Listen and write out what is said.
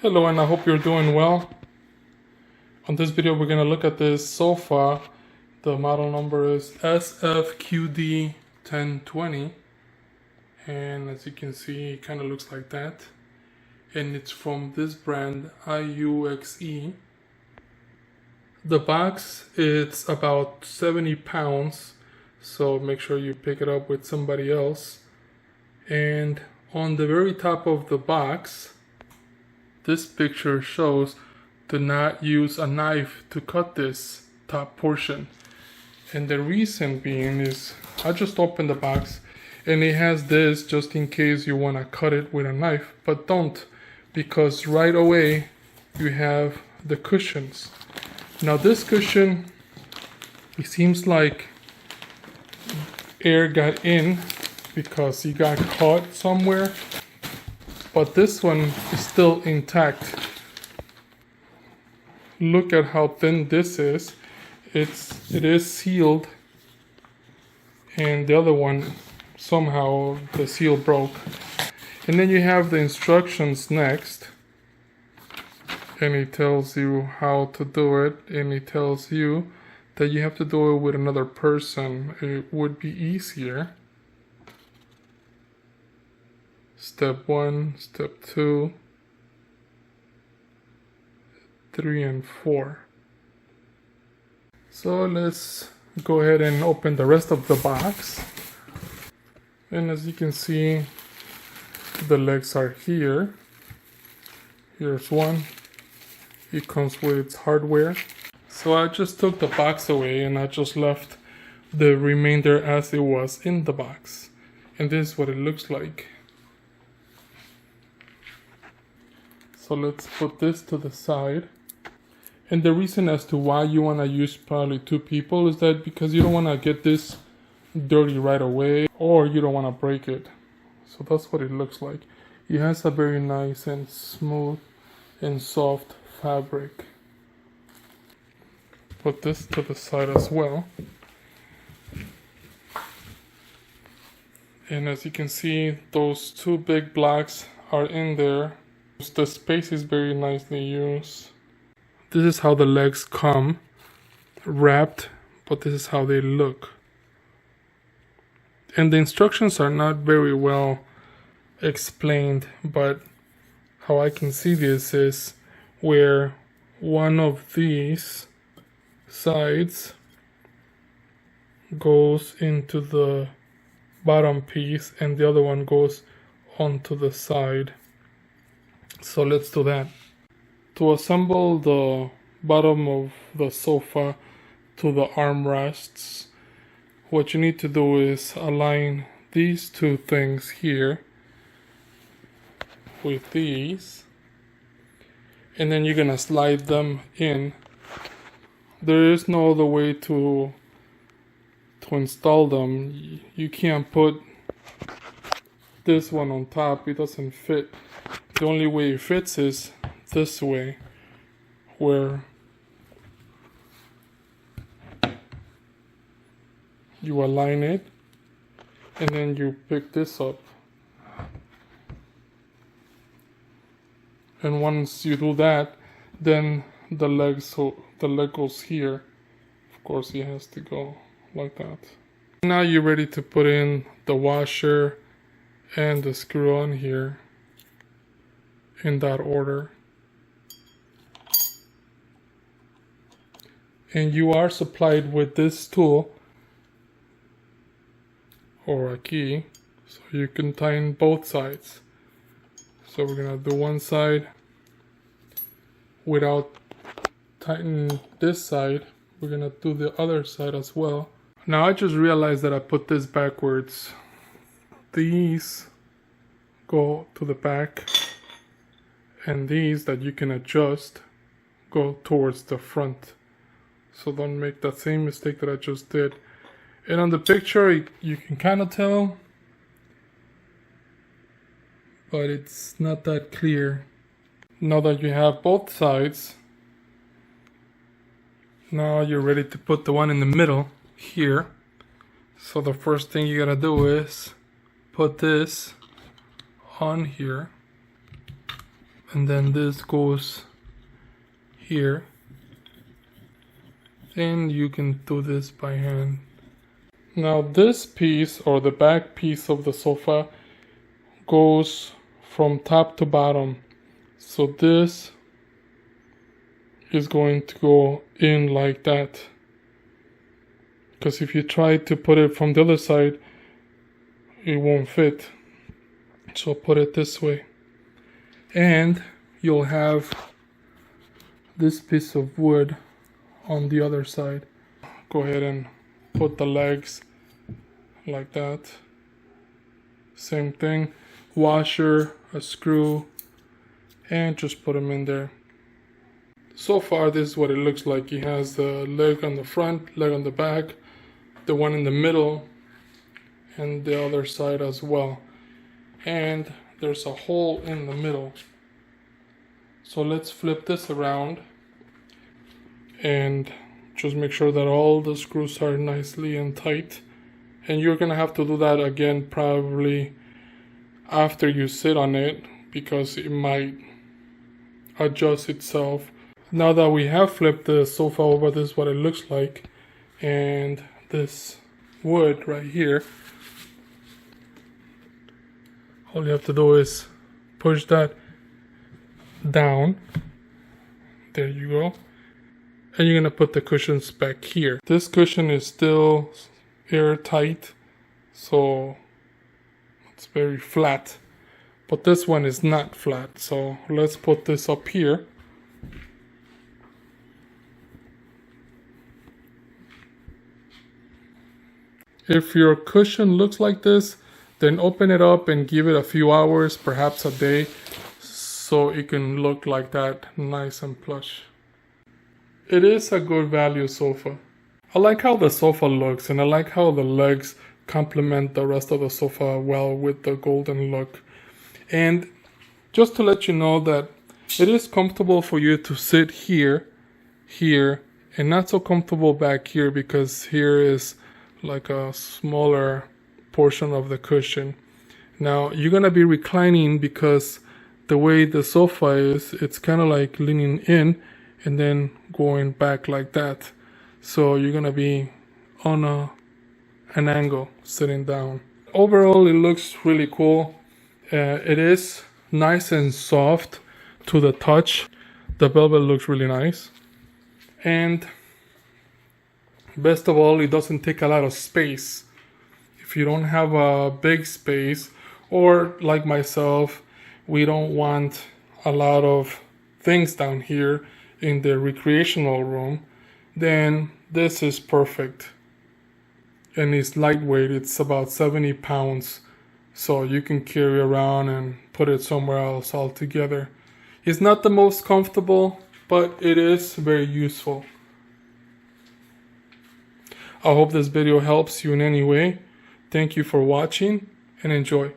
Hello, and I hope you're doing well. On this video we're going to look at this sofa. The model number is SFQD1020, and as you can see it kind of looks like that, and it's from this brand Uixe. The box, it's about 70 pounds, so make sure you pick it up with somebody else. And on the very top of the box, this picture shows do not use a knife to cut this top portion. And the reason being is I just opened the box and it has this just in case you want to cut it with a knife, but don't, because right away you have the cushions. Now this cushion, it seems like air got in because it got caught somewhere, but this one is still intact. Look at how thin this is. It is sealed, and the other one, somehow the seal broke. And then you have the instructions next, and it tells you how to do it, and it tells you that you have to do it with another person. It would be easier. Step 1, step 2, 3, and 4. So let's go ahead and open the rest of the box. And as you can see, the legs are here. Here's one. It comes with its hardware. So I just took the box away and I just left the remainder as it was in the box. And this is what it looks like. So let's put this to the side. And the reason as to why you want to use probably 2 people is that because you don't want to get this dirty right away, or you don't want to break it. So that's what it looks like. It has a very nice and smooth and soft fabric. Put this to the side as well. And as you can see, those 2 big blocks are in there. The space is very nicely used. This is how the legs come, wrapped, but this is how they look. And the instructions are not very well explained, but how I can see this is where one of these sides goes into the bottom piece and the other one goes onto the side. So let's do that. To assemble the bottom of the sofa to the armrests, what you need to do is align these 2 things here with these, and then you're gonna slide them in. There is no other way to install them. You can't put this one on top, it doesn't fit. The only way it fits is this way, where you align it and then you pick this up. And once you do that, then the leg goes here. Of course it has to go like that. Now you're ready to put in the washer and the screw on here in that order. And you are supplied with this tool or a key, so you can tighten both sides. So we're gonna do one side without tightening this side. We're gonna do the other side as well. Now I just realized that I put this backwards. These go to the back, and these that you can adjust go towards the front. So don't make that same mistake that I just did. And on the picture you can kind of tell, but it's not that clear. Now that you have both sides, now you're ready to put the one in the middle here. So the first thing you gotta do is put this on here and then this goes here, and you can do this by hand. Now this piece, or the back piece of the sofa, goes from top to bottom, so this is going to go in like that, because if you try to put it from the other side, it won't fit. So put it this way, and you'll have this piece of wood on the other side. Go ahead and put the legs like that. Same thing, washer, a screw, and just put them in there. So far this is what it looks like. It has the leg on the front, leg on the back, the one in the middle, and the other side as well. And there's a hole in the middle. So let's flip this around and just make sure that all the screws are nicely and tight. And you're gonna have to do that again probably after you sit on it, because it might adjust itself. Now that we have flipped the sofa over, this is what it looks like. And this wood right here, all you have to do is push that down. There you go. And you're gonna put the cushions back here. This cushion is still airtight, so it's very flat. But this one is not flat, so let's put this up here. If your cushion looks like this, then open it up and give it a few hours, perhaps a day, so it can look like that, nice and plush. It is a good value sofa. I like how the sofa looks, and I like how the legs complement the rest of the sofa well with the golden look. And just to let you know that it is comfortable for you to sit here, and not so comfortable back here, because here is like a smaller portion of the cushion. Now you're gonna be reclining, because the way the sofa is, it's kind of like leaning in and then going back like that. So you're gonna be on an angle sitting down. Overall, it looks really cool. It is nice and soft to the touch. The velvet looks really nice, and best of all, it doesn't take a lot of space. If you don't have a big space, or like myself, we don't want a lot of things down here in the recreational room, then this is perfect. And it's lightweight, it's about 70 pounds, so you can carry around and put it somewhere else altogether. It's not the most comfortable, but it is very useful. I hope this video helps you in any way. Thank you for watching, and enjoy.